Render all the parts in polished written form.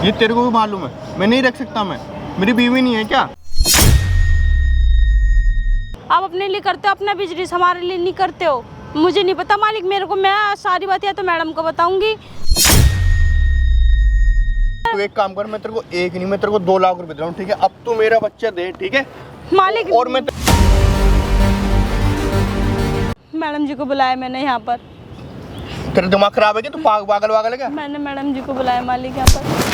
ये तेरे को भी मालूम है, मैं नहीं रख सकता। मैं, मेरी बीवी नहीं है क्या? आप अपने लिए करते हो अपना बिजनेस, हमारे लिए नहीं करते हो। मुझे नहीं पता मालिक, मेरे को, मैं सारी बात या तो मैडम को बताऊंगी। तू एक काम कर, मैं तेरे को एक नहीं, मैं तेरे को 2 लाख रुपए दे रहा हूँ, ठीक है? अब तू मेरा बच्चा दे, ठीक है मालिक? और मैं मैडम जी को बुलाया मैंने यहाँ पर। तेरा दिमाग खराब है क्या? तू पागल वागल है क्या? मैंने मैडम जी को बुलाया मालिक यहाँ पर।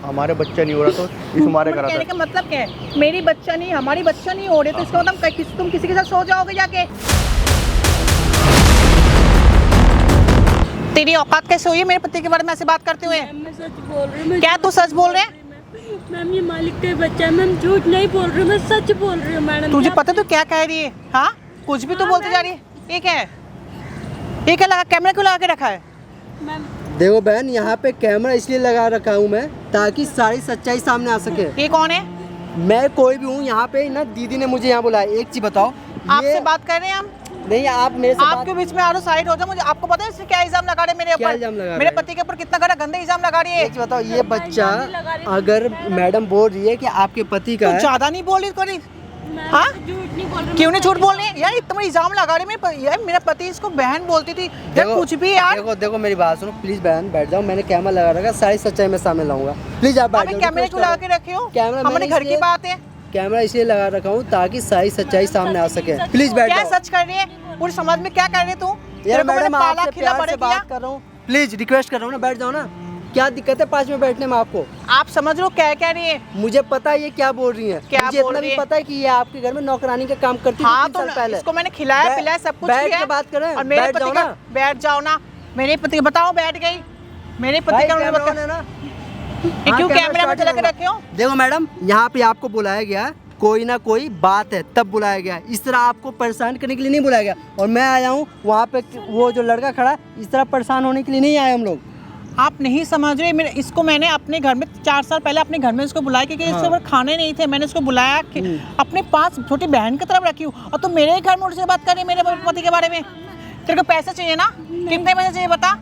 हमारे बच्चा नहीं हो रहा तो इस हमारे करा कहने का मतलब क्या है? मेरी बच्चा नहीं, हमारी बच्चा नहीं हो रही तो इसका मतलब तुम किसी के साथ सो जाओगे जाके? तेरी औकात कैसे हुई है मेरे पति के बारे में ऐसे बात करते हुए? मैं सच बोल रही हूँ। क्या तू सच बोल रहे हैं? मैम ये मालिक का बच्चा है, मैम झूठ नहीं बोल रही हूँ, मैं सच बोल रही हूँ मैडम। तुझे पता तू क्या कह रही है? हाँ, कुछ भी तू बोलती जा रही है। ये क्या है? ये क्या लगा, कैमरा क्यों लगा के रखा है? मैम देखो बहन, यहाँ पे कैमरा इसलिए लगा रखा हूँ मैं ताकि सारी सच्चाई सामने आ सके। ये कौन है? मैं कोई भी हूँ यहाँ पे ना, दीदी ने मुझे यहाँ बुलाया। एक चीज बताओ, आपसे बात कर रहे हैं हम? नहीं, आप मेरे से आपके बीच में आरो साइड हो जाओ। मुझे आपको पता है इससे क्या इल्जाम लगा रहे हैं मेरे क्या ऊपर? इल्जाम लगा रहे मेरे हैं? पति के ऊपर कितना गंदा गंदे इल्जाम लगा रही है। एक चीज बताओ, ये बच्चा अगर मैडम बोल रही है कि आपके पति का तू है, ज्यादा नहीं बोल रही करी? हाँ, झूठ नहीं बोल रही। क्यों नहीं झूठ बोल रही है यार? इतना इल्जाम लगा रहे हैं यार। मेरा पति इसको बहन बोलती थी यार, कुछ भी यार। देखो देखो मेरी बात सुनो प्लीज बहन, बैठ जाओ। मैंने कैमरा लगा रखा, सारी सच्चाई मैं सामने लाऊंगा। प्लीज आप बैठ अबे जाओ। कैमरे क्यों लगा के रखे हो? कैमरा हमारे मैंने घर की इसलिए- बात है। कैमरा इसलिए लगा रखा हूँ ताकि सारी सच्चाई सामने आ सके। प्लीज बैठ क्या जाओ। सच कर रही है? पूरे समाज में क्या कर रही है तू? यार तेरे को मैंने मैडम, पाला आपसे खिला प्यार बड़े से किया। बात कर रहा हूँ, प्लीज रिक्वेस्ट कर रहा हूँ ना, बैठ जाओ ना। क्या दिक्कत है 5 मिनट बैठने में आपको? आप समझ लो क्या कह रही है? मुझे पता है ये क्या बोल रही है। क्या मुझे बोल इतना रही भी है? पता है कि ये आपके घर में नौकरानी का काम करती थी हाँ 3 तो साल पहले। इसको मैंने खिलाया पिलाया सब कुछ बैठ किया। के बात करें, और मेरे बैठ पति जाओ का ना। बैठ जाओ ना। मेरे पति बताओ, बैठ गई। मेरे पति का कैमरा मतलब ऑन है ना? ये हाँ, क्यों कैमरा कैमरा में स्टार्ट लगा के करूंगा। रखे हो? देखो मैडम, यहाँ पे आपको बुलाया गया है, कोई ना कोई बात है तब बुलाया गया है। इस तरह आपको परेशान करने के लिए नहीं बुलाया गया। और मैं आया हूँ वहाँ पे, वो जो लड़का खड़ा है, इस तरह परेशान होने के लिए नहीं आए हम लोग। आप नहीं समझ रहे। मेरे इसको मैंने अपने घर में 4 साल पहले अपने घर में इसको बुलाया क्योंकि इसके ऊपर खाने नहीं थे। मैंने इसको बुलाया कि अपने पास छोटी बहन की तरफ रखी हूँ और तुम मेरे घर में उनसे बात कर रही है मेरे पति के बारे में। तेरे को पैसे चाहिए ना? कितने पैसे चाहिए बता?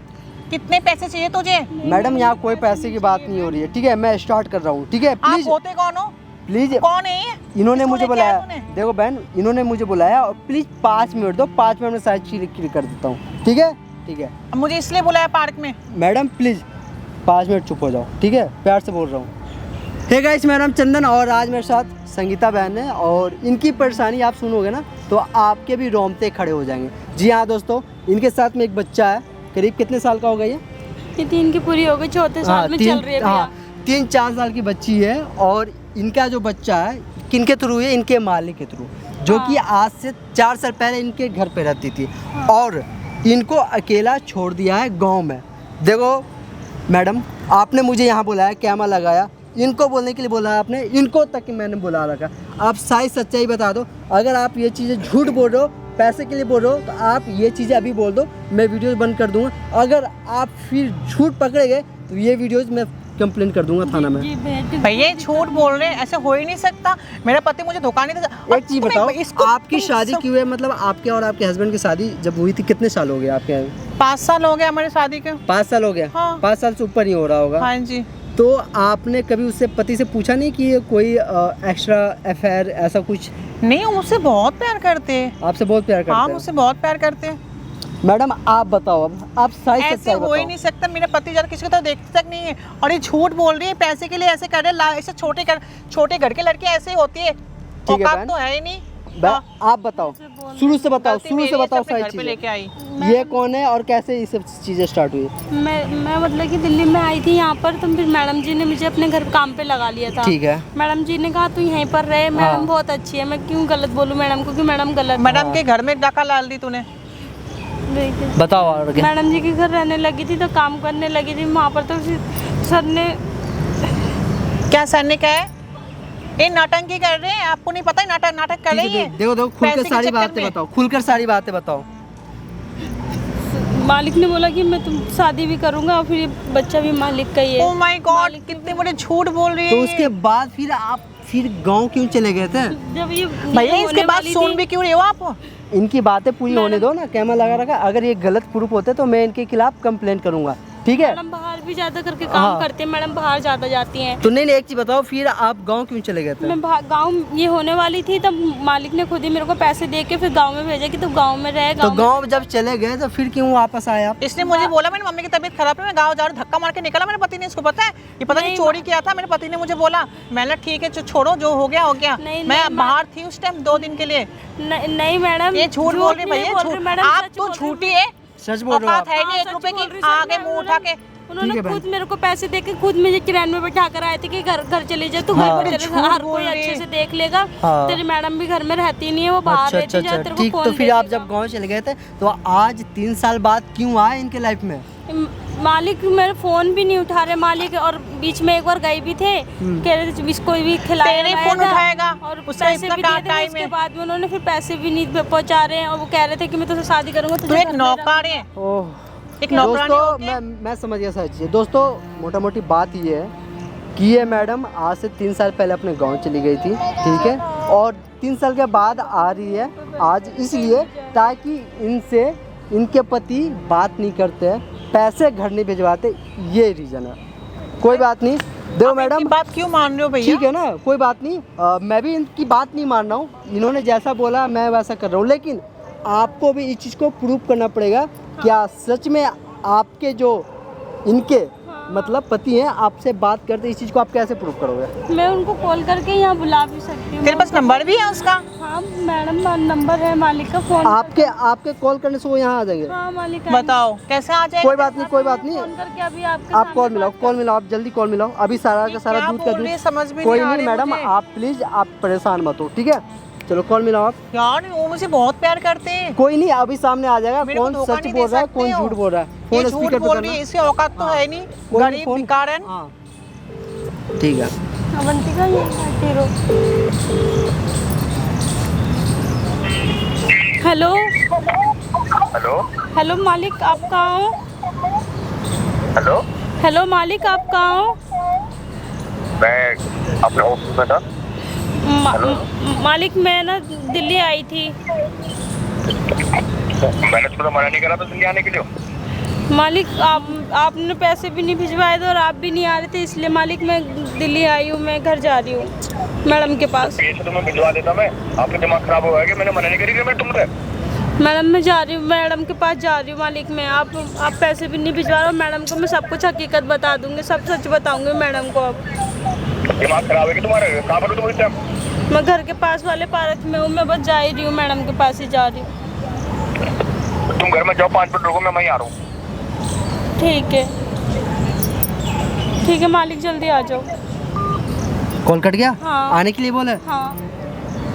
कितने पैसे चाहिए तुझे? मैडम यहाँ कोई पैसे की बात नहीं हो रही है, ठीक है? मैं स्टार्ट कर रहा हूँ, ठीक है? आप प्लीज होते कौन हो? प्लीज। कौन है ये? इन्होंने किसको मुझे लेके आया बुलाया। तूने? देखो बहन, इन्होंने मुझे बुलाया और प्लीज 5 मिनट दो, 5 मिनट में सारी चीज क्लियर कर देता हूँ, ठीक है? ठीक है अब मुझे इसलिए बुलाया पार्क में। मैडम, प्लीज 5 मिनट चुप हो जाओ, ठीक है? प्यार से बोल रहा हूँ। हे गाइस, मेरा नाम चंदन और आज मेरे साथ संगीता बहन है और इनकी परेशानी आप सुनोगे ना तो आपके भी रोंगटे खड़े हो जाएंगे। जी हाँ दोस्तों, इनके साथ में एक बच्चा है। करीब कितने साल का होगा ये? 3 की पूरी हो गई, 4थे साल में चल रही है भैया। 3-4 साल की बच्ची है और इनका जो बच्चा है किनके थ्रू है? इनके मालिक के थ्रू, जो कि आज से 4 साल पहले इनके घर पे रहती थी और इनको अकेला छोड़ दिया है गांव में। देखो मैडम, आपने मुझे यहाँ बुलाया, कैमरा लगाया, इनको बोलने के लिए बोला है आपने, इनको तक मैंने बुला रखा। आप सारी सच्चाई बता दो। अगर आप ये चीज़ें झूठ बोल रहे हो, पैसे के लिए बोल रहे हो, तो आप ये चीज़ें अभी बोल दो, मैं वीडियोस बंद कर दूंगा। अगर आप फिर झूठ पकड़े गए तो ये वीडियोस मैं कंप्लेंट कर दूंगा थाना में। भैया झूठ बोल रहे हैं, ऐसे हो ही नहीं सकता। मेरा पति मुझे धोखा नहीं देता। एक चीज़ बताओ, आपकी शादी क्यों है? मतलब आपके और आपके हस्बैंड की शादी जब हुई थी कितने साल हो गए आपके? 5 साल हो गए हमारी शादी के। 5 साल हो गया? हाँ। 5 साल से ऊपर ही हो रहा होगा। हाँ जी। तो आपने कभी उससे पति से पूछा नहीं कि ये कोई एक्स्ट्रा अफेयर ऐसा कुछ? नहीं, वो मुझसे बहुत प्यार करते हैं। आपसे बहुत प्यार करते हाँ, हैं? मुझसे बहुत प्यार करते हैं। मैडम आप बताओ, अब आप सारी ऐसे सच्चाई हो ही बताओ। नहीं सकता। मेरा पति जरा किसी को तो देखता तक नहीं है और ये झूठ बोल रही है पैसे के लिए। ऐसे कर रहे ऐसे छोटे घर के लड़के ऐसे ही होती है। ठीक है औकात बहन। तो है ही नहीं। आप बताओ, शुरू से बताओ, गलती शुरू मेरी से है, बताओ अपने सारी घर पे लेके आई। चीजें। ये कौन है और कैसे ये सब चीजें स्टार्ट हुई? मैं मतलब कि दिल्ली में आई थी यहाँ पर, तो फिर मैडम जी ने मुझे अपने घर काम पे लगा लिया था। ठीक है। मैडम जी ने कहा तू यहीं पर रहे। मैडम हाँ। बहुत अच्छी है, मैं क्यों गलत बोलूँ मैडम को कि मैडम गलत। मैडम के घर में डाका डाल दी तूने। देखिए, बताओ और क्या? मैडम जी के घर रहने लगी थी तो काम करने लगी थी वहाँ पर, तो फिर सर ने क्या सर ने कहा है? ये नाटंकी कर रहे हैं, आपको नहीं पता? नाटक कर रही है। देखो देखो, खुलकर पैसे के सारी चक्कर बातें में। बताओ, खुलकर सारी बातें बताओ। मालिक ने बोला कि मैं तुम शादी भी करूँगा और फिर ये बच्चा भी मालिक का ही है। ओह माय गॉड, कितने बड़े झूठ बोल रही है। तो उसके बाद फिर आप गांव क्यों चले गए थे? जब ये भैया होने इसके बाद वाली सुन थी- भी क्यों रहे हो आप? इनकी बातें पूरी होने दो ना, कैमरा लगा रखा। अगर ये गलत प्रूफ होते तो मैं इनके खिलाफ कंप्लेंट करूंगा, ठीक है? मैडम बाहर भी ज्यादा करके काम हाँ। करते हैं, मैडम बाहर ज्यादा जाती हैं। तो नहीं, एक चीज बताओ, फिर आप गांव क्यों चले गए थे? मैं गांव ये होने वाली थी तब मालिक ने खुद ही मेरे को पैसे दे के फिर गांव में भेजा कि तू गांव में रहे। तो गांव जब चले गए तो फिर क्यों वापस आए आप? इसने मुझे बोला मेरी मम्मी की तबीयत खराब है, मैं गाँव जा रहा हूँ, धक्का मार के निकला मेरे पति ने। इसको पता है ये पता नहीं चोरी किया था, मेरे पति ने मुझे बोला। मैंने ठीक है छोड़ो, जो हो गया हो गया। मैं बाहर थी उस टाइम 2 दिन के लिए। नहीं मैडम, ये झूठ बोल रही भैया, आप तो झूठी है, सच बोल रहे हो आप? है नहीं 1 रुपए की आगे मुंह उठा के। उन्होंने खुद मेरे को पैसे देके खुद मुझे किराए में बैठा कर आए थे कि घर चले जाए, तू घर पर चले, हर कोई अच्छे से देख लेगा। तेरी मैडम भी घर में रहती नहीं है, वो बाहर रहती है। तेरे को ठीक, तो फिर आप जब गांव चले गए थे तो आज 3 साल बाद क्यों आए इनके लाइफ में? मालिक मेरे फोन भी नहीं उठा रहे मालिक, और बीच में एक बार गई भी थे, कह रहे थे इसको भी खिलाया फोन उठाएगा और पैसे भी दे दिए। उसके बाद में उन्होंने फिर पैसे भी नहीं पहुंचा रहे हैं, और वो कह रहे थे कि मैं तुझसे शादी करूंगा। तू एक नौकर है, एक नौकरानी दोस्तों मैं समझ गया सर चीज़। दोस्तों मोटा मोटी बात ये है कि ये मैडम आज से 3 साल पहले अपने गांव चली गई थी, ठीक है, और 3 साल के बाद आ रही है आज, इसलिए ताकि इनसे इनके पति बात नहीं करते, पैसे घर नहीं भिजवाते, ये रीज़न है। कोई बात नहीं, देखो मैडम, बात क्यों मान रहे हो भैया? ठीक है ना, कोई बात नहीं। मैं भी इनकी बात नहीं मान रहा हूँ, इन्होंने जैसा बोला मैं वैसा कर रहा हूँ, लेकिन आपको भी इस चीज़ को प्रूव करना पड़ेगा। क्या सच में आपके जो इनके मतलब पति हैं आपसे बात करते, इस चीज़ को आप कैसे प्रूव करोगे? मैं उनको कॉल करके यहाँ बुला भी सकती हूँ। तेरे पास नंबर भी है उसका? हाँ मैडम, नंबर है मालिक का। फोन आपके कॉल करने से वो यहाँ आ जाएंगे? हाँ मालिक। बताओ कैसे आ जाएगा? कोई बात नहीं, कोई बात नहीं, फोन करके अभी आप कॉल मिलाओ, आप जल्दी कॉल मिलाओ। अभी सारा का सारा दूध का दूध समझ में कोई नहीं मैडम, आप प्लीज़ आप परेशान मत हो, ठीक है? चलो कॉल मिलाओ आप। यार वो मुझे बहुत प्यार करते हैं। कोई नहीं, अभी सामने आ जाएगा मेरे को कौन धोखा सच नहीं बोल दे रहा है, सकते कौन हो। झूठ बोल रहा है। ये फोन झूठ स्पीकर पे बोल रही करना। है, इससे औकात तो है नहीं, कोई गरीब फोन- भिखारन। हाँ ठीक है। अवंतिका ये तेरो। हेलो हेलो हेलो मालिक, आप कहाँ हो? हेलो, हेलो मालिक, आप कहाँ हो? मैं अपने ऑफिस में था। मालिक मैं ना दिल्ली आई थी। मैंने तुम्हें मना नहीं करा था दिल्ली आने के लिए? मालिक आपने पैसे भी नहीं भिजवाए थे और आप भी नहीं आ रहे थे, इसलिए मालिक मैं दिल्ली आई हूँ। मैं घर जा रही हूँ मैडम के पास। पैसे तुम्हें भिजवा देता मैं, आपका दिमाग खराब हो गया कि मैंने मना नहीं करी मैं तुमसे? मैडम मैं जा रही हूँ, मैडम के पास जा रही हूँ मालिक। मैं आप पैसे भी नहीं भिजवा रहे हो। मैडम को मैं सब कुछ हकीकत बता दूंगी, सब सच बताऊंगी मैडम को। अब दिमाग खराब है कि तुम्हारे? कहाँ पर हो तुम इस टाइम? मैं घर के पास वाले पार्क में हूँ, मैं बस जा ही रही हूँ, मैडम के पास ही जा रही हूँ। तुम घर में जाओ, 5 मिनट रुको, मैं वहीं आ रहा हूँ। ठीक है मालिक, जल्दी आ जाओ। कॉल कट गया? हाँ। आने के लिए बोले? हाँ।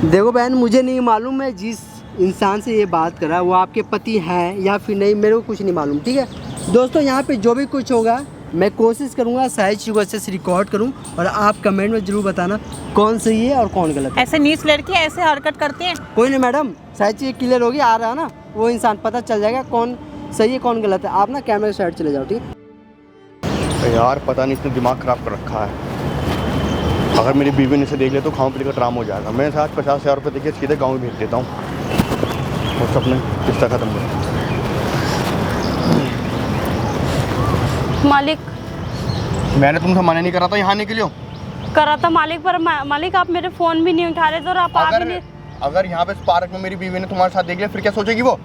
देखो बहन, मुझे नहीं मालूम मैं जिस इंसान से ये बात कर रहा है वो आपके पति हैं या फिर नहीं, मेरे को कुछ नहीं मालूम, ठीक है? दोस्तों यहाँ पे जो भी कुछ होगा मैं कोशिश करूँगा सारी चीज़ों को अच्छे से रिकॉर्ड करूँ, और आप कमेंट में ज़रूर बताना कौन सही है और कौन गलत है। ऐसे नीच लड़की ऐसे हरकत करते हैं। कोई नहीं मैडम, सारी चीज़ क्लियर होगी, आ रहा है ना वो इंसान, पता चल जाएगा कौन सही है कौन गलत है। आप ना कैमरे के साइड चले जाओ, ठीक? यार पता नहीं इसने दिमाग खराब कर रखा है। अगर मेरी बीवी ने इसे देख लिया तो खाओ पी का ड्रामा हो जाएगा। मैं साथ 50,000 रुपये देके सीधे गाँव में भेज देता हूँ और सबने किस्सा खत्म कर। मालिक मैंने तुमसे मना नहीं करा था यहाँ आने के लिए। करा था मालिक, पर मालिक आप मेरे फोन भी नहीं उठा रहे थे और आप आ भी नहीं। अगर यहाँ पे इस पार्क में मेरी बीवी ने तुम्हारे साथ देख लिया फिर क्या सोचेगी वो?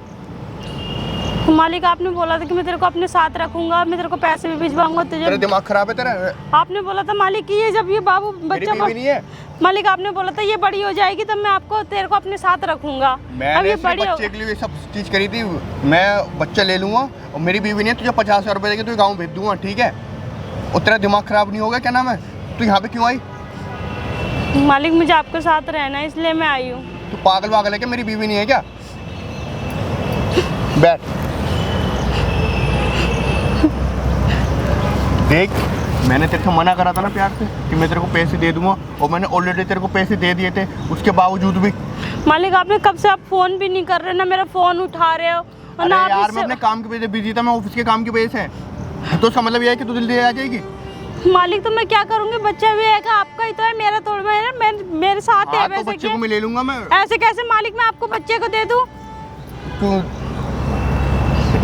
मालिक आपने बोला था कि मैं तेरे को अपने साथ रखूंगा, मैं तेरे को पैसे भी भिजवाऊंगा तेरे तुझे। दिमाग खराब है तेरा? आपने बोला था मालिक कि ये जब ये बाबू मेरी बच्चा बीवी नहीं है। मालिक आपने बोला था ये बड़ी हो जाएगी तब मैं आपको तेरे को अपने साथ रखूंगा। अब मैंने ये सिर्फ बड़ी हो बच्चे के लिए ये सब चीज़ करी थी। मैं बच्चा ले लूँगा और मेरी बीवी नहीं है, तुझे 50,000 रुपये देके तुझे गाँव भेज दूँगा, ठीक है? और तेरा दिमाग खराब नहीं होगा? क्या नाम है? तू यहाँ पे क्यों आई? मालिक मुझे आपके साथ रहना है इसलिए मैं आई हूँ। तू पागल वागल है क्या? मेरी बीवी नहीं है क्या? बैठ। देख मैंने तेरे को मना करा था ना प्यार से कि मैं तेरे को पैसे दे दूंगा, और मैंने ऑलरेडी तेरे को पैसे दे दिए थे, उसके बावजूद भी। मालिक आपने कब से आप फोन भी नहीं कर रहे, ना मेरा फोन उठा रहे हो और अरे ना आप यार मैं अपने काम की वजह से बिजी था, मैं ऑफिस के काम की वजह से। तो समझ ये है कि तू जल्दी आ जाएगी। मालिक तो मैं क्या करूंगी, बच्चा भी है, आपका ही तो है, मेरा थोड़ा है, मेरे साथ है। हाँ, तो वैसे बच्चे को मैं ले लूंगा मैं। ऐसे कैसे मालिक मैं आपको बच्चे को दे दूं? तू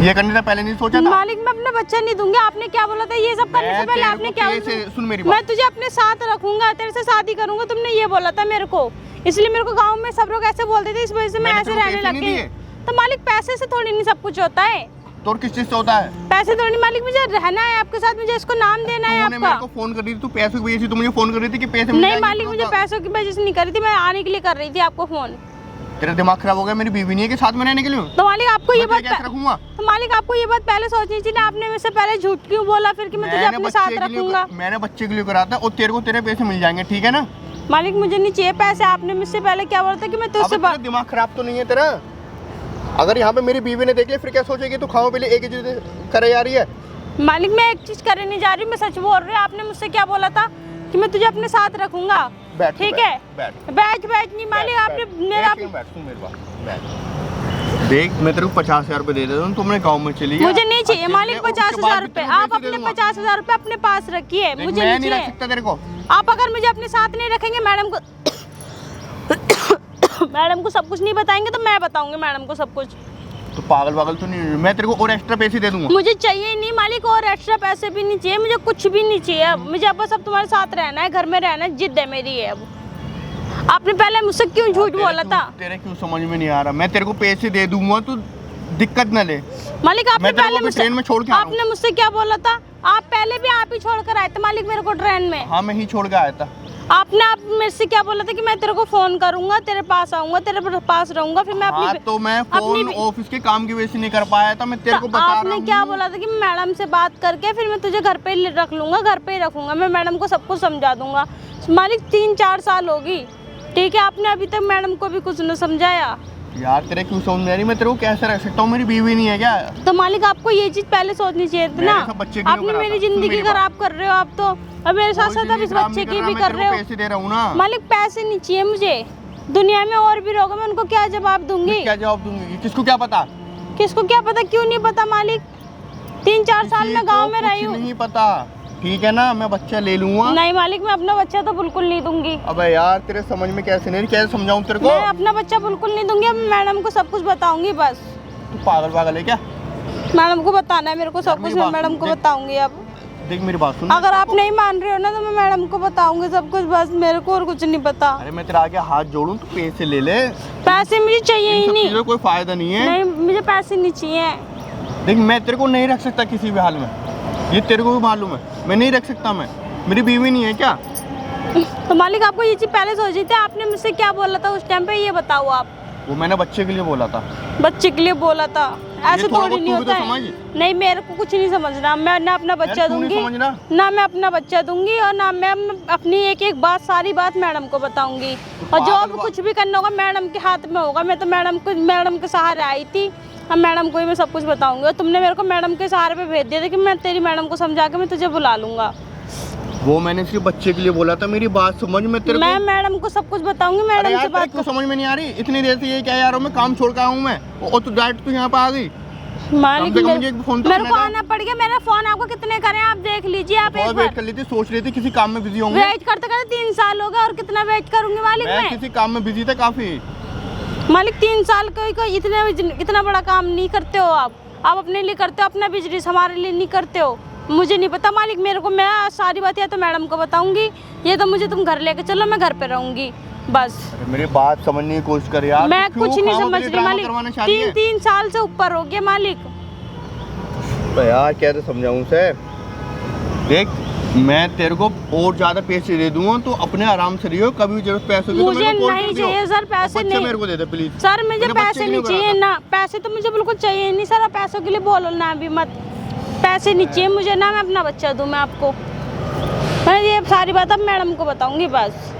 ये करने से पहले नहीं सोचा था? मालिक मैं अपना बच्चा नहीं दूंगी। आपने क्या बोला था? ये सब करने से पहले आपने क्या बोला? सुन मेरी मैं बात, तुझे अपने साथ रखूंगा, तेरे से शादी करूंगा, तुमने ये बोला था मेरे को। इसलिए मेरे को गांव में सब लोग ऐसे बोलते थे, इस वजह से मैं ऐसे रहने लग गई। तो मालिक पैसे से थोड़ी नहीं सब कुछ होता है। तो किस चीज से होता है? पैसे थोड़ी। मालिक मुझे रहना है आपके साथ, मुझे इसको नाम देना है तूने मेरे को आपका। फोन कर रही थी, तू पैसे की वजह से तू मुझे फोन कर रही थी कि पैसे मिल नहीं जाएंगे, मालिक, तो मुझे पैसों की वजह से नहीं कर रही थी, मैं आने के लिए कर रही थी आपको फोन। तेरा दिमाग खराब हो गया? मेरी बीवी नहीं है कि साथ में रहने के लिए? तो मालिक आपको ये बात कैसे रखूंगा? तो मालिक आपको ये बात पहले सोचनी चाहिए ना। आपने मुझसे पहले झूठ क्यों बोला फिर कि मैं तुझे अपने साथ रखूंगा? मैंने बच्चे के लिए करा था और तेरे को तेरे पैसे मिल जाएंगे, ठीक है ना? मालिक मुझे नहीं चाहिए पैसे। आपने मुझसे पहले क्या बोला था कि मैं तुझसे तेरा दिमाग खराब तो नहीं है तेरा? अगर यहाँ पे मेरी बीवी ने देख लिया फिर क्या सोचेगी? तू खाओ पहले एक चीज करे जा रही है। मालिक मैं एक चीज करने नहीं जा रही, मैं सच बोल रही हूँ। आपने मुझसे क्या बोला था कि मैं तुझे अपने साथ रखूंगा, बैठ, ठीक बैठ, है? बैठ नहीं मालिक, आपने मेरा देख, मैं तेरे को 50,000 रुपए दे देता हूँ, तुमने गाँव में चली गई। मुझे नहीं चाहिए मालिक 50,000 रुपए। आप अपने 50,000 रुपए अपने पास रखिए, मुझे नहीं नहीं रख चाहिए। सकता तेरे को। आप अगर मुझे अपने साथ नहीं रखेंगे, मैडम को मैडम को सब कुछ नहीं बताएंगे तो मैं बताऊंगी मैडम को सब कुछ। तो पागल तो नहीं, मैं तेरे को और एक्स्ट्रा पैसे दे दूंगा। मुझे चाहिए ही नहीं मालिक, और एक्स्ट्रा पैसे भी नहीं चाहिए, मुझे कुछ भी नहीं चाहिए। अब मुझे अब बस अब तुम्हारे साथ रहना है, घर में रहना है, जिद है मेरी है। अब आपने पहले मुझसे क्यों झूठ बोला था? तेरे क्यों समझ में नहीं आ रहा? मैं तेरे को पैसे दे दूंगा, तू दिक्कत न ले। मालिक आपने मैं तेरे पहले को मुझसे ट्रेन में छोड़ के आ रहा हूं। आपने मुझसे क्या बोला था? आप पहले भी आप ही छोड़ कर आए थे मालिक मेरे को ट्रेन में। हाँ मैं ही छोड़ के आया था। आपने आप मेरे से क्या बोला था कि मैं तेरे को फोन करूंगा, तेरे पास आऊंगा, तेरे पास रहूंगा, फिर मैं अपनी हाँ, तो मैं फोन ऑफिस के काम की वजह से नहीं कर पाया था, मैं तेरे को बता रहा हूँ। आपने क्या बोला था कि मैडम से बात करके फिर मैं तुझे घर पे ही रख लूंगा, घर पे ही रखूंगा, मैं मैडम को सब कुछ समझा दूंगा। मालिक 3-4 साल होगी, ठीक है? आपने अभी तक मैडम को भी कुछ न समझाया। यार तेरे क्यों समझ नहीं आ रही? मैं तेरे को कैसे रख सकता हूँ? मेरी बीवी नहीं है क्या? तो मालिक आपको ये चीज पहले सोचनी चाहिए थी ना। आपने मेरी जिंदगी खराब कर रहे हो आप तो, और मेरे साथ साथ अब इस बच्चे की भी कर रहे हो। पैसे दे रहा हूँ ना मालिक, पैसे नहीं चाहिए मुझे। दुनिया में और भी लोग हैं, मैं उनको क्या जवाब दूंगी? क्या जवाब दूंगी? किसको क्या पता? किसको क्या पता? क्यों नहीं पता मालिक? 3-4 साल में गाँव में रही हूँ। नहीं पता, ठीक है ना? मैं बच्चा ले लूंगा। नहीं मालिक, मैं अपना बच्चा तो बिल्कुल नहीं दूंगी। अबे यार तेरे समझ में कैसे नहीं? कैसे समझाऊं तेरे को? मैं अपना बच्चा बिल्कुल नहीं दूंगी। अब मैडम को सब कुछ बताऊंगी बस। तू पागल है क्या? मैडम को बताना है मेरे को सब कुछ, मैं मैडम को बताऊंगी। अब देख मेरी बात सुन, अगर आप नहीं मान रहे हो ना तो मैं मैडम को बताऊंगी सब कुछ, बस मेरे को और कुछ नहीं पता। अरे मैं तेरे आगे हाथ जोड़ूं तो पैसे ले ले। पैसे मुझे चाहिए ही नहीं। कोई फायदा नहीं है। नहीं मुझे पैसे नहीं चाहिए। देख मैं तेरे को नहीं रख सकता किसी भी हाल में, ये तेरे को भी मालूम है। मैं नहीं रख सकता, मैं, मेरी बीवी नहीं है क्या? तो मालिक आपको ये चीज पहले सोची थी? आपने मुझसे क्या बोला था उस टाइम पे, ये बताओ आप। वो मैंने बच्चे के लिए बोला था। बच्चे के लिए बोला था? ऐसे थोड़ी नहीं होता है। समझ। नहीं मेरे को कुछ नहीं समझना। मैं ना अपना बच्चा दूंगी, ना मैं अपना बच्चा दूंगी, और ना मैं अपनी एक बात, सारी बात मैडम को बताऊंगी। और जो भी कुछ भी करना होगा मैडम के हाथ में होगा। मैं तो मैडम के सहारे आई थी, अब मैडम को ही मैं सब कुछ बताऊंगी। और तुमने मेरे को मैडम के सहारे पे भेज दिया था कि मैं तेरी मैडम को समझा के मैं तुझे बुला लूंगा। वो मैंने सिर्फ बच्चे के लिए बोला था, मेरी बात समझ में तेरे मैं मैडम को सब कुछ बताऊंगी। मैडम से बात को समझ में नहीं आ रही? इतनी देर से ये क्या यार, मैं काम छोड़ के आऊँ मैं, और तू डायरेक्ट तू यहाँ पे आ गई। मालिक मेरे को आना पड़ गया। मेरा फोन आपको कितने करें आप देख लीजिए। आप एक वेट कर लेती, सोच रही थी किसी काम में बिजी होंगे। वेट करते करते 3 साल हो गए, और कितना वेट करूंगी मालिक? मैं किसी काम में बिजी था काफी। मालिक 3 साल कोई इतना बड़ा काम नहीं करते हो आप अपने लिए करते हो, अपना बिजनेस हमारे लिए नहीं करते हो। मुझे नहीं पता मालिक, मेरे को, मैं सारी बात या तो मैडम को बताऊंगी, ये तो मुझे तुम घर लेके चलो, मैं घर पे रहूंगी बस। मेरी बात समझने की कोशिश कर यार। मैं कुछ नहीं समझ रही मालिक, 3 साल से ऊपर हो गया मालिक। तो यार कैसे समझाऊं से? देख मैं तेरे को और ज्यादा पैसे दे दूंगा, तो अपने आराम से रहियो, कभी भी जरूरत पैसों की मुझे नहीं चाहिए सर, पैसे नहीं। मेरे को दे दे प्लीज सर, मुझे पैसे नहीं चाहिए ना, पैसे तो मुझे बिल्कुल चाहिए नहीं सर। आप पैसों के लिए बोलो ना अभी मत, पैसे नहीं चाहिए मुझे ना। मैं अपना बच्चा दूं मैं आपको? मैं ये सारी बात अब मैडम को बताऊंगी बस।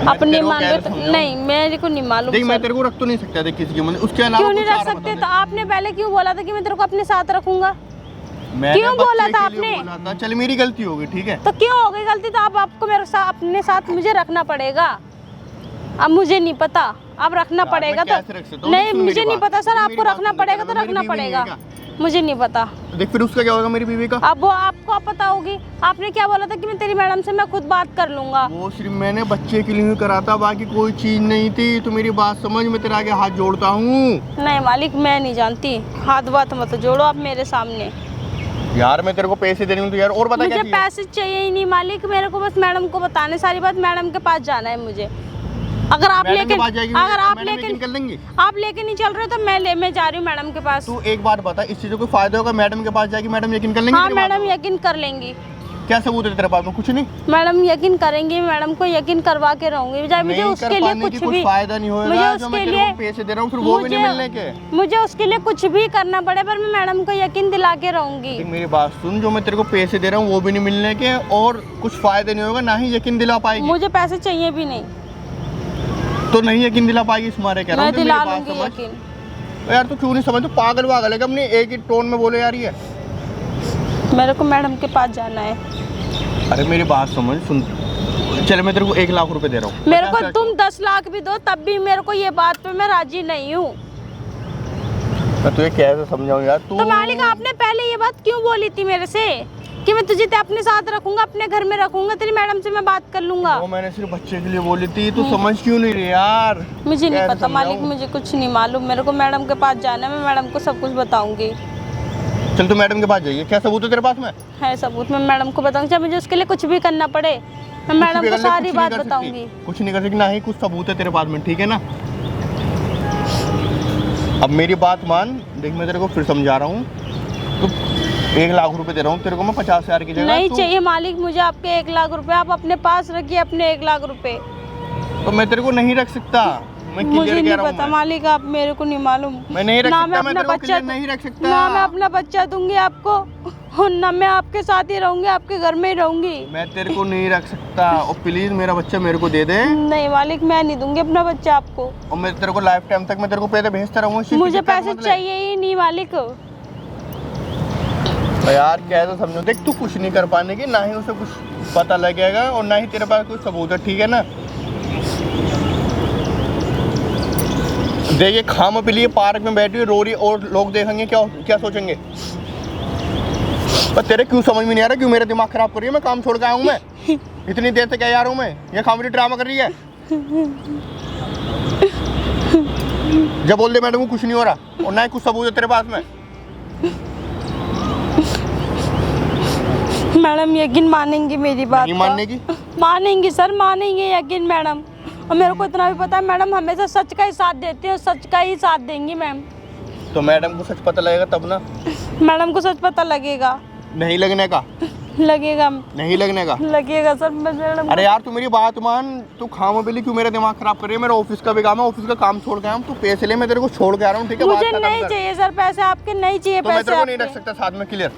अपनी मान लो नहीं, मेरे को नहीं मालूम। देख मैं तेरे को रख तो नहीं सकता देख किसी के मन, उसके अलावा क्यों नहीं रख सकते? तो आपने पहले क्यों बोला था कि मैं तेरे को अपने साथ रखूंगा? मैंने क्यों बोला था आपने? बोला था, चल मेरी गलती होगी, ठीक है? तो क्यों हो गई गलती? तो आपको मेरे साथ, अपने साथ मुझे रखना पड़ेगा। अब मुझे नहीं पता, अब रखना यार, पड़ेगा मैं कैसे रख सकता तो हूँ? नहीं, सुन मेरी मुझे नहीं बात। पता सर, मेरी आपको बात रखना सुन, पड़ेगा तो मेरी रखना बीवी नहीं है पड़ेगा। क्या? मुझे नहीं पता। देख फिर उसका क्या होगा मेरी बीवी का? अब वो आपको पता होगी, आपने क्या बोला था कि मैं तेरी मैडम से मैं खुद बात कर लूंगा। वो सिर्फ मैंने बच्चे के लिए ही करा था, बाकी कोई चीज नहीं थी। तो मेरी बात समझ, मैं तेरे आगे हाथ जोड़ता हूँ। नहीं मालिक, मैं नहीं जानती, हाथ बात मत जोड़ो आप मेरे सामने। यार मैं तेरे को पैसे दे रही हूँ तो यार और बता क्या मुझे चाहिए? पैसे चाहिए ही नहीं मालिक, मेरे को बस मैडम को बताने सारी बात, मैडम के पास जाना है मुझे। अगर आप मैडम लेके के पास जाएगी, अगर आप मैडम यकीन कर लेंगी? आप लेके नहीं चल रहे तो मैं जा रही हूँ मैडम के पास। तू एक बात बता, इस चीज को कोई फायदा होगा? मैडम के पास जाएगी, मैडम यकीन कर लेंगी? हाँ तेरी बात मैडम को? यकीन कर लेंगी। क्या सबूत है तेरे पास में? कुछ नहीं। मैडम यकीन करेंगी, मैडम को यकीन करवा के रहूंगी, चाहे मुझे नहीं उसके कर लिए पाने कुछ की कोई भी फायदा नहीं मुझे होगा। जो उसके मैं तेरे लिए को पैसे दे रहा हूँ फिर वो भी नहीं मिलने के। मुझे उसके लिए कुछ भी करना पड़े पर मैं मैडम को यकीन दिला के रहूंगी। देख मेरी बात सुन, जो मैं तेरे को पैसे दे रहा हूँ वो भी नहीं मिलने के और कुछ फायदे नहीं होगा, ना ही यकीन दिला पाएगी। मुझे पैसे चाहिए भी नहीं, तो नहीं यकीन दिला पाएगी इस मारे कह रहा मैं हूँ। दिला मेरी बात लूंगी समझ। यकीन। यार तू क्यों नहीं समझ? तू पागल वागल है क्या? अपनी एक ही टोन में बोले यार ये। मेरे को मैडम के पास जाना है। अरे मेरी बात समझ, सुन, चल मैं तेरे को 1 लाख रुपए दे रहा हूँ। मेरे को 50,000 तुम 10 लाख भी दो तब भी मेरे को ये बात पे मैं राजी नहीं हूँ। मैं तुझे कैसे समझाऊं यार? तू तो मालिक आपने पहले ये बात क्यों बोली थी मेरे से कि मैं तुझे अपने साथ रखूंगा, अपने घर में रखूंगा, तेरी मैडम से मैं बात कर लूंगा। वो मैंने सिर्फ बच्चे के लिए बोली थी, तू समझ क्यों नहीं रही यार? मुझे नहीं कैसे पता मालिक, समझाऊं? मुझे कुछ नहीं मालूम, मेरे को मैडम के पास जाना है, मैं मैडम को सब कुछ बताऊंगी। चल तू मैडम के पास जाइए। क्या सबूत है तेरे पास में? है सबूत, मैं मैडम को बताऊंगी, चाहे मुझे उसके लिए कुछ भी करना पड़े, मैं मैडम को सारी बात बताऊंगी। कुछ नहीं कर सकती, ना ही कुछ सबूत है तेरे पास में, ठीक है ना? अब मेरी बात मान, देख मैं तेरे को फिर समझा रहा हूँ। तो 1 लाख रुपए दे रहा हूँ तेरे को मैं 50,000 की जगह। नहीं तू- चाहिए मालिक मुझे आपके 1 लाख रुपए, आप अपने पास रखिए अपने 1 लाख रुपए। तो मैं तेरे को नहीं रख सकता, मैं मुझे क्लियर नहीं कह रहा पता हूँ। मालिक, आप मेरे को नहीं मालूम। मैं नहीं रख ना सकता, मैं मैं अपना तेरे को बच्चा क्लियर नहीं रख सकता। ना मैं अपना बच्चा दूंगी आपको, और ना मैं आपके साथ ही रहूंगी, आपके घर में ही रहूंगी। मैं तेरे को नहीं रख सकता, और प्लीज मेरा बच्चा मेरे को दे दे। नहीं मालिक, मैं नहीं दूंगी अपना बच्चा आपको। और मैं तेरे को लाइफ टाइम तक मैं तेरे को पैसे भेजता रहूँगा। मुझे पैसे चाहिए ही नहीं मालिक। तो यार कैसे समझो? देख तू कुछ नहीं कर पाने की, ना ही उसे कुछ पता लगेगा और ना ही तेरे पास कुछ सबूत है, ठीक है ना? देखिए खाम पे लिए पार्क में बैठी हुई रो रही, और लोग देखेंगे क्या क्या सोचेंगे? पर तेरे क्यों समझ में नहीं आ रहा? क्यों मेरा दिमाग खराब कर रही है? मैं काम छोड़ के आया हूँ मैं इतनी देर से क्या यार हूँ मैं? ये कॉमेडी ड्रामा कर रही है। जब बोल दे मैडम को कुछ नहीं हो रहा और ना ही कुछ सबूत है तेरे पास में। मैडम यकीन मानेंगी मेरी बात नहीं का? मानने की? मानेंगी सर, मानेंगे यकीन मैडम। और मेरे को इतना भी पता है मैडम हमेशा सच का ही साथ देती है, सच का ही साथ देंगी मैम। तो मैडम को सच पता लगेगा तब ना? मैडम को सच पता लगेगा। नहीं लगने का? लगेगा नहीं लगने का? लगेगा सर मैडम। अरे यार तू मेरी बात मान, तू खामा बिल्ली क्यों मेरा दिमाग खराब कर रही है? मेरा ऑफिस का भी काम है, ऑफिस का काम छोड़ के आया हूँ, तू पैसे ले, मैं तेरे को छोड़ के आ रहा हूँ, ठीक है? मुझे बात खत्म नहीं कर। चाहिए सर पैसे आपके, नहीं चाहिए तो मैं पैसे तेरे को नहीं रख आपके। सकता साथ में, क्लियर?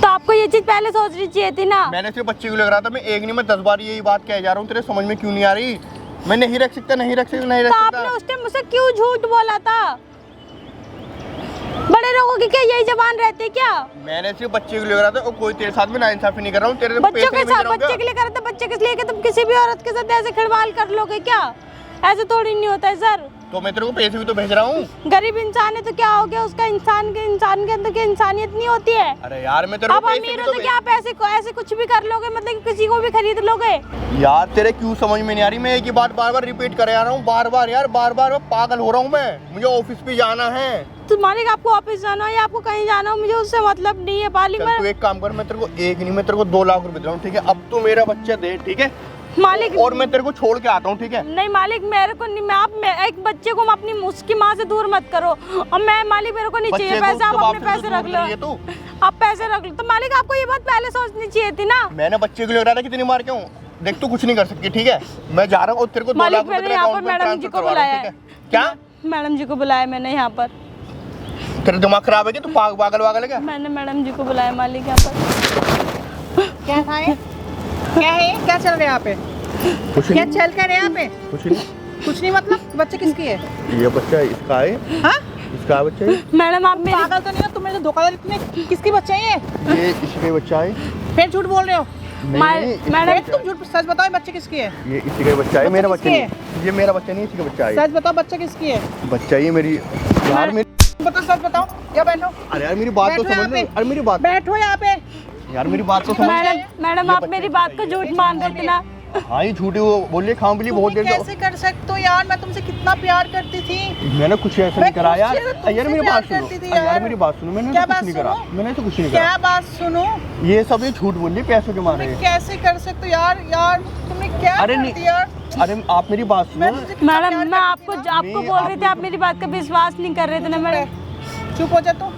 तो आपको ये चीज पहले सोचनी चाहिए थी ना। मैंने सिर्फ बच्चे को लग रहा था, मैं एक नहीं मैं 10 बार यही बात कह जा रहा हूँ, तेरे समझ में क्यों नहीं आ रही? मैं नहीं रख सकता, नहीं रख सकता, नहीं रख तो आपने सकता। उस टाइम मुझसे क्यों झूठ बोला था? बड़े लोगों की क्या यही जबान रहती है क्या? मैंने सिर्फ बच्चे को लग रहा था और कोई तेरे साथ में नाइंसाफी नहीं कर रहा हूँ। तेरे बच्चों के साथ, बच्चे के लिए कर रहे थे, बच्चे किस लिए कि तुम किसी भी औरत के साथ ऐसे खिलवाड़ कर लोगे क्या? ऐसे थोड़ी नहीं होता है सर। तो मैं तेरे को पैसे भी तो भेज रहा हूँ। गरीब इंसान है तो क्या हो गया उसका? इंसान के अंदर की इंसानियत नहीं होती है? अरे यार मैं तेरे अब को पैसे अमीर भी हो तो तो क्या पैसे को ऐसे कुछ भी कर लोगे, मतलब कि किसी को भी खरीद लोगे? यार तेरे क्यों समझ में नहीं आ रही? मैं एक ही बात बार बार रिपीट कर आ रहा हूँ, बार बार यार, बार बार मैं पागल हो रहा हूँ मैं। मुझे ऑफिस पे जाना है। तो मालिक आपको ऑफिस जाना हो या आपको कहीं जाना हो, मुझे उससे मतलब नहीं है मालिक। चल तू एक काम कर, मैं तेरे को एक नहीं मैं तेरे को 2 लाख रुपए दे रहा हूँ, ठीक है? अब तू मेरा बच्चा दे, ठीक है? मालिक और मैं तेरे को छोड़ के आता हूँ, ठीक है? नहीं मालिक मेरे को नहीं, एक बच्चे को अपनी उसकी माँ से दूर मत करो। और मैं मालिक मेरे को नहीं चाहिए पैसे, आप अपने पैसे रख लो, आप पैसे रख लो। तो मालिक आपको ये बात पहले सोचनी चाहिए थी ना। मैंने बच्चे को लग रहा था कितनी मार के हूँ। देख तू कुछ नहीं कर सकती, ठीक है? मैं जा रहा हूँ और तेरे को 2 लाख मालिक रुपए मैंने तेरे यहाँ पर अकाउंट में मैडम जी ट्रांसफर को करवा रहा बुलाया हूँ, ठीक है। है? क्या? मैडम जी को बुलाया मैंने यहाँ पर। तेरा दिमाग खराब है क्या? तू पागल वागल है क्या? मैंने मैडम जी को बुलाया मालिक यहाँ पर। क्या है? क्या है? क्या चल रहा है यहाँ पे? कुछ क्या नहीं, चल कर रहा है यहाँ पे? कुछ नहीं। कुछ नहीं मतलब बच्चे किसकी है? ये बच्चा इसका है। हाँ? इसका बच्चा है। मैडम आप मेरे पागल तो नहीं हो तुम? मेरे धोखाधड़ी, इतने किसकी बच्चे हैं ये? ये इसके बच्चा है। फिर झूठ बोल रहे हो? मैडम तुम झूठ सच बताओ, ये बच्चे किसकी है? ये इसी का बच्चा है, मेरा बच्चा किसकी नहीं, ये मेरा बच्चा नहीं, इसी का बच्चा है। सच बताओ, बच्चा किसकी है? बच्चा ये मेरी यार मेरी, बताओ, सच बताओ। या बैठो, अरे यार मेरी बात तो बैठो यहाँ समझ लो, पे। अरे मेरी बात बैठो यहाँ पे। यार मेरी बात तो समझ। मैडम आप मेरी बात को झूठ मान रहे थे ना। हाँ ये झूठी वो बोलिए, खाम के लिए बहुत तुम देर कैसे कर सकते हो यार? मैं तुमसे कितना प्यार करती थी। मैंने कुछ ऐसा मैं नहीं करा यार। तुमसे यार मेरी प्यार बात सुनो, करती थी यार यार। मेरी बात सुनो, मैंने क्या तो कुछ बात नहीं करा, सुनो? मैंने तो कुछ नहीं करा। क्या बात सुनो? ये सब ये झूठ बोल रही है पैसों के मारे। तुम कैसे कर सकते हो यार? यार तुमने क्या अरे कर नहीं। दिया? अरे आप मेरी बात सुनो। मैं तुझे कितना मैडम प्यार मैं करती थी ना। आपको बोल रही थी, आप मेरी बात का विश्वास नहीं कर रहे थे ना मैडम। चुप हो जा तू।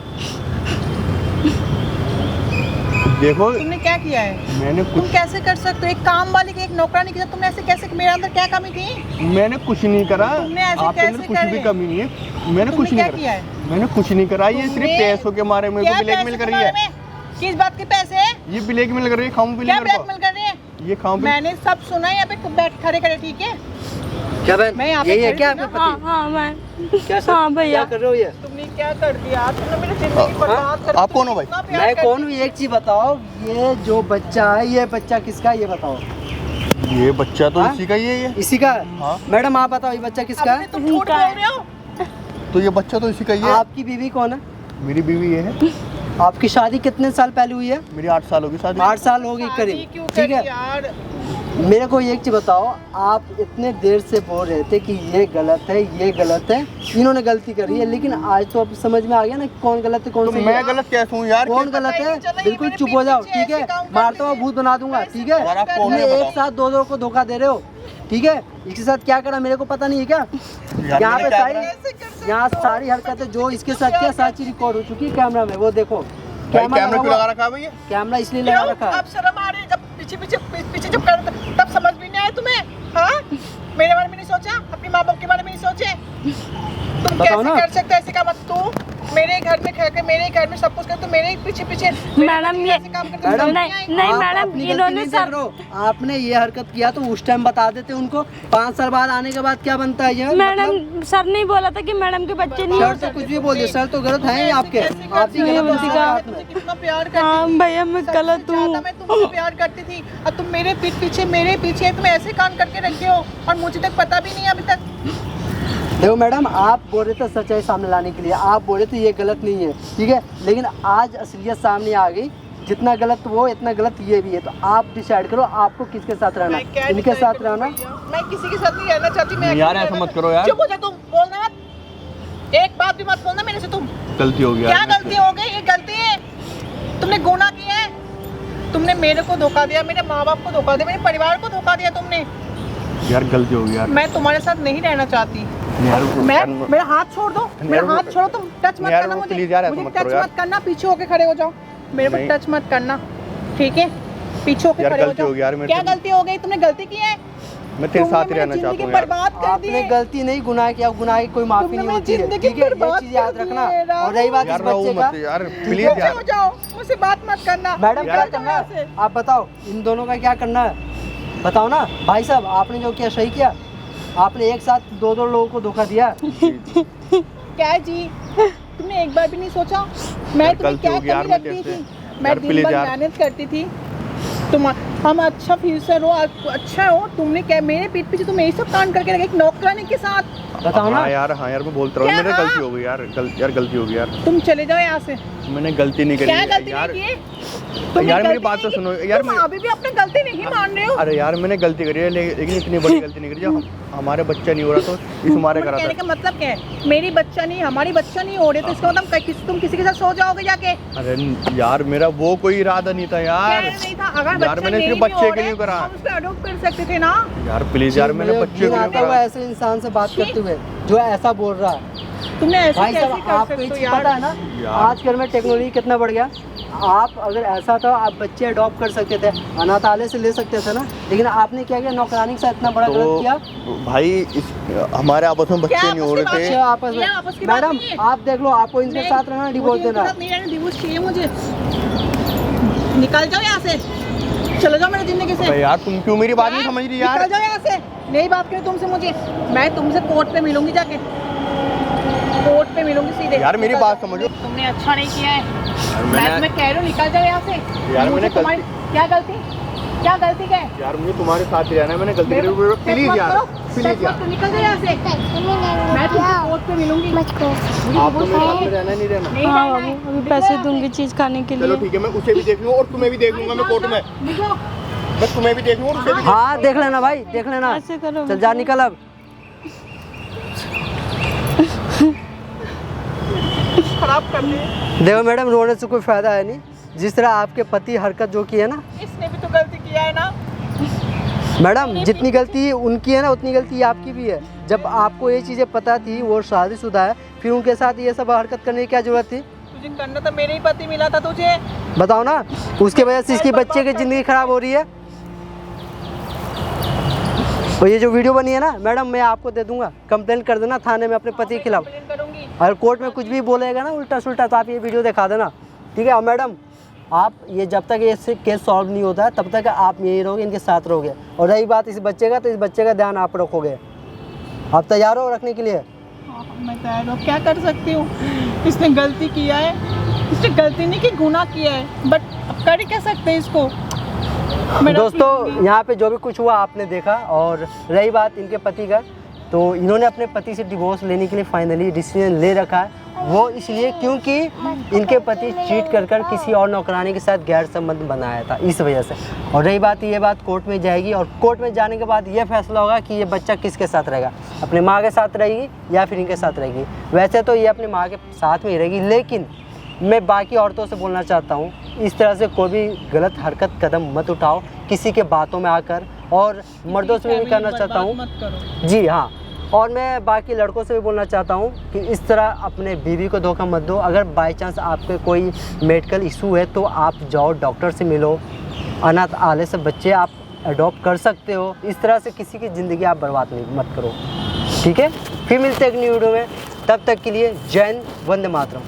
देखो तुमने क्या किया है? मैंने तुम कुछ कैसे कर सकते हो? एक काम वाली की, एक नौकरानी की, तुमने ऐसे कैसे? मेरे अंदर क्या कमी थी? मैंने कुछ नहीं करा। तुमने ऐसे आपके अंदर कैसे कुछ भी करे? कमी नहीं है, मैंने कुछ तुमने नहीं क्या किया करा। है? मैंने कुछ नहीं करा, ये सिर्फ तुमने पैसों के मारे मेरे को क्या ब्लैकमेल पैसे कर रही है। तुम्हारे में? किस बात के पैसे? ये ब्लैकमेल कर रही है, खाऊं क्या मेरे ब्लैकमेल को। कर रही है? ये खाऊं मैंने सब सुना है, यहाँ पे बैठ खड़े खड़े, ठीक है? क्या बहन, मैं यहाँ पे यही है खड़ी क्या थी आपके ना? पति? हाँ मैं क्या सर? हाँ भैया। क्या कर रहे हो ये? तुमने क्या कर दिया? तुमने मेरी जिंदगी बर्बाद कर दी। आप कौन हो भाई? इतना प्यार मैं करती कौन हूँ? एक चीज बताओ, ये जो बच्चा है, ये बच्चा किसका है ये बताओ। ये बच्चा तो हाँ? इसी का ही है ये। इसी का है? हाँ। मैडम आप बताओ, ये बच्चा किसका अभी है? तुम झूठ बोल रहे हो। तो ये बच्चा तो इसी का ही है। आपकी बीवी कौन है? मेरी बीवी ये है। आपकी शादी कितने साल पहले हुई है? मेरी 8 साल होगी शादी। 8 साल हो गई शादी करीब, क्यों ठीक करी है। यार? मेरे को एक चीज बताओ, आप इतने देर से बोल रहे थे कि ये गलत है, ये गलत है, इन्होंने गलती करी है, लेकिन आज तो अब समझ में आ गया ना कौन गलत है कौन तो सही मैं है। गलत कैसे हूँ यार? कौन गलत है? चलो, ये बिल्कुल मेरे चुप हो जाओ, पीछे ठीक है। ऐसे काम करते मारता हुआ हैं। भूत बना दूंगा, ठीक है। यार, आप कौन तुम है एक बताओ? साथ दो को धोखा दे रहे हो, ठीक है। इसके साथ क्या करा मेरे को पता नहीं है क्या? यार, यहाँ मैंने पे क्या सारी, करा? कैसे कर सकते यहाँ हो? सारी हरकतें जो इसके साथ क्या साची रिकॉर्ड हो चुकी है कैमरा में, वो देखो। भाई कैमरा लगा क्यों हुआ- लगा रखा है भैया? कैमरा इसलिए लगा क्यों? रखा है। अब शर्म आ रही है? जब पीछे जब कर तब समझ भी नहीं आया तुम्हें? हाँ, मेरे बारे में नहीं सोचा, अपनी माँ बाप के बारे में नहीं सोचे? तुम बताओ कैसे ना। कर सकते हो ऐसे काम? तू मेरे घर में खा के, मेरे घर में सब कुछ कर, तो मेरे पीछे मैडम ये काम करते मैडम, नहीं आप मैडम अपनी गलती इन्होंने नहीं सर देख रहे हो। आपने ये हरकत किया तो उस टाइम बता देते उनको। 5 साल बाद आने के बाद क्या बनता है ये? मैडम सर नहीं बोला था कि मैडम के बच्चे नहीं सर होते। तो कुछ भी बोल दिया, सर तो गलत है ही आपके। आपकी नहीं गलत होती है का। आपने। मुझे कितना प्यार करती हाँ थी। भैया मैं सबसे गलत ज्यादा हूँ। मैं तुमसे प्यार करती थी, और तुम मेरे पीछे तुम ऐसे कान करके रखे हो, और मुझे तक पता भी नहीं है अभी तक। देखो मैडम, आप बोल रहे थे सच्चाई सामने लाने के लिए, आप बोल रहे थे ये गलत नहीं है, ठीक है, लेकिन आज असलियत सामने आ गई। जितना गलत वो, इतना गलत ये भी है। तो आप डिसाइड करो आपको किसके साथ रहना, मैं क्या इनके decide साथ करूं रहना। भैया? मैं किसी के साथ नहीं रहना चाहती। मैं यार, अकेले ऐसा रहना मत करो यार। चुप हो जा तुम, बोलना मत, एक बात भी मत बोलना मेरे से तुम। गलती हो गई क्या यार। गलती हो गई? ये गलती है, तुमने गुनाह किया है। तुमने मेरे को धोखा दिया, मेरे माँ बाप को धोखा दिया, मेरे परिवार को धोखा दिया तुमने। यार गलती हो गई यार। मैं तुम्हारे साथ नहीं रहना चाहती। यार मेरा हाथ छोड़ दो, मेरा हाथ छोड़ो, तुम टच मत यार, करना वो मुझे। प्लीज यार, ऐसा मुझे मत करो टच यार। मत करना, पीछे होके खड़े हो जाओ। मेरे को नहीं। टच मत करना, ठीक है? पीछे होके यार, खड़े हो गलती हो गई यार जाओ। मेरे क्या से। गलती हो गई? तुमने गलती की है। मैं तेरे साथ ही तुमने रहना मेरी चाहता हूँ जिंदगी यार। बर्बाद कर दी आपने है। गलती नहीं, गुनाह किया, गुनाह की कोई माफी तुमने नहीं मेरी होती है, जिंदगी ठीक है। ये बर्बाद चीज याद कर दी रखना। है, राहुल। और रही बात यार इस राहु बच्चे का, मत यार, ठीक प्लीज है? पीछे हो यार। जाओ, मुझसे बात मत करना। मैडम निकल क्या जाओ करना यहाँ है? से। आप बताओ, इन दोनों का क्या करना है? बताओ ना भाई साहब, आपने जो किया सही किया। आपने एक साथ दो लोगों को धोखा दिया। क्या है जी? तुमने एक बार भी नहीं सोचा मैं यार, तुम्हें गलती क्या हो गई यार, कमी मैं रखती कैसे? थी? मैं यार, दिन प्लीज भर यार। मेहनत करती थी। तुम हम अच्छा फ्यूचर हो, अच्छा हो, तुमने क्या मेरे पीठ पीछे तुम यही सब कांड करके रखे एक नौकरानी के साथ। बताओ ना। हाँ यार मैं बोलता रहा हूँ, क्या मेरे हाँ? गलती हो गई यार। यार गलती हो गई यार। तुम चले जाओ यहाँ से। मैंने गलती नहीं करी क्या गलती यार। नहीं की? तुमने यार, मेरी गलती बात तो नहीं की। सुनो यार। तुम अभी भी अपनी गलती नहीं मान रहे हो। अरे यार मैंने गलती करी है, लेकिन इतनी बड़ी गलती नहीं करी। जब हमारे बच्चा नहीं हो रहा तो इस मारे करा कहने था। का मतलब क्या है? मेरी बच्चा नहीं, हमारी बच्चा नहीं हो रहे, तो इसका मतलब तुम किसी के साथ सो जाओगे जाके? अरे यार मेरा वो कोई इरादा नहीं था यार। क्या नहीं था? अगर यार, बच्चा मैंने नहीं सिर्फ भी बच्चे हो के रहे, लिए करा। हम उसको अडॉप्ट कर सकते थे ना। यार प्लीज यार, मैंने बच्चे घिन को आता नहीं हुआ करा। ऐसे इंसान से बात करते हुए जो ऐसा बोल रहा है। तुमने ऐसे भाई कैसे साहब, कर आपको सकते एक हो चीज यार? पता है ना, यार। आजकल में टेक्नोलॉजी कितना बढ़ गया। आप अगर ऐसा था, आप बच्चे अडॉप्ट कर सकते थे, अनाथालय से ले सकते थे ना, लेकिन आपने क्या किया? नौकरानी के साथ इतना बड़ा गलत किया। तो भाई हमारे आपस में बच्चे क्या नहीं हो रहे आपस थे। में अच्छा, आपस ये आपस में की बात मैडम नहीं है। आप देख लो, आपको इनके नहीं, साथ रहना, डिवोर्स मुझे देना इनके है। साथ नहीं रहना, डिवोर्स चाहिए मुझे। निकल जाओ यहाँ से, चले जाओ मेरी जिंदगी से। अबे यार तुम क्यों मेरी बात नहीं समझ रही यार? निकल जाओ यहाँ से, नहीं बात करें तुमसे मुझे। मैं तुमसे कोर्ट पे मिलूंगी जाके, कोर्ट पे मिलूंगी सीधे। यार, मेरी निकल बात जाओ। समझो। तुमने अच्छा नहीं किया है। मैं मैंने- तुम्हें कह रही हूँ निकल जाओ यहाँ से। यार, मुझे मैंने तुम्हारी क्या गलती? क्या गलती क्या है? यार मुझे तुम्हारे साथ ही रहना है, मैंने गलती करी, प्लीज यार, प्लीज यार, निकल जाओ यहाँ से। मैं तुमसे कोर्ट पे मिलूंगी। आपको मेरे साथ में रहना नहीं रहना? हाँ बाबू, अभी पैसे दूंगी चीज़ खाने के चलो लिए। ठीक है, मैं उसे भी देख लूंगा और तुम्हें भी देख लूंगा मैं कोर्ट में, मैं तुम्हें भी देख लूंगा और उसे भी हाँ देख लेना भाई, देख लेना। ऐसे करो चल जा निकल अब। खराब कर दे। देखो मैडम, रोने से कोई फायदा है नहीं। जिस तरह आपके पति हरकत जो की है ना इसने भी तो गलती किया है ना। मैडम, जितनी गलती उनकी है ना उतनी गलती आपकी भी है। जब आपको ये चीज़ें पता थी वो शादीशुदा है, फिर उनके साथ ये सब हरकत करने की क्या जरूरत थी? तुझे करना तो मेरे ही पति मिला था तुझे। बताओ ना, उसके वजह से इसकी बच्चे की ज़िंदगी खराब हो रही है। और ये जो वीडियो बनी है ना मैडम, मैं आपको दे दूंगा, कंप्लेंट कर देना थाने में अपने पति के खिलाफ। करूंगी। अगर कोर्ट में कुछ भी बोलेगा ना उल्टा सुल्टा तो आप ये वीडियो दिखा देना, ठीक है? और मैडम, आप ये जब तक ये केस सॉल्व नहीं होता है तब तक आप यही रहोगे, इनके साथ रहोगे। और रही बात इस बच्चे का, तो इस बच्चे का ध्यान आप रखोगे। आप तैयार हो रखने के लिए? मैं तैयार हूँ, क्या कर सकती हूँ। इसने गलती किया है, इसने गलती नहीं की, गुनाह किया है, बट अब कर ही क्या सकते हैं इसको। दोस्तों, यहाँ पे जो भी कुछ हुआ आपने देखा। और रही बात इनके पति का, तो इन्होंने अपने पति से डिवोर्स लेने के लिए फाइनली डिसीजन ले रखा है। वो इसलिए क्योंकि इनके पति चीट कर किसी और नौकरानी के साथ गैर संबंध बनाया था, इस वजह से। और रही बात, ये बात कोर्ट में जाएगी और कोर्ट में जाने के बाद ये फैसला होगा कि ये बच्चा किसके साथ रहेगा, अपने माँ के साथ रहेगी या फिर इनके साथ रहेगी। वैसे तो ये अपनी माँ के साथ में ही रहेगी, लेकिन मैं बाकी औरतों से बोलना चाहता हूँ, इस तरह से कोई भी गलत हरकत कदम मत उठाओ किसी के बातों में आकर। और मर्दों से भी कहना चाहता हूँ, जी हाँ, और मैं बाकी लड़कों से भी बोलना चाहता हूँ कि इस तरह अपने बीवी को धोखा मत दो। अगर बाय चांस आपके कोई मेडिकल इशू है तो आप जाओ, डॉक्टर से मिलो। अनाथ आले से बच्चे आप अडॉप्ट कर सकते हो। इस तरह से किसी की ज़िंदगी आप बर्बाद नहीं मत करो, ठीक है? फिर मिलते हैं एक न्यू वीडियो में, तब तक के लिए जय हिंद, वंदे मातरम।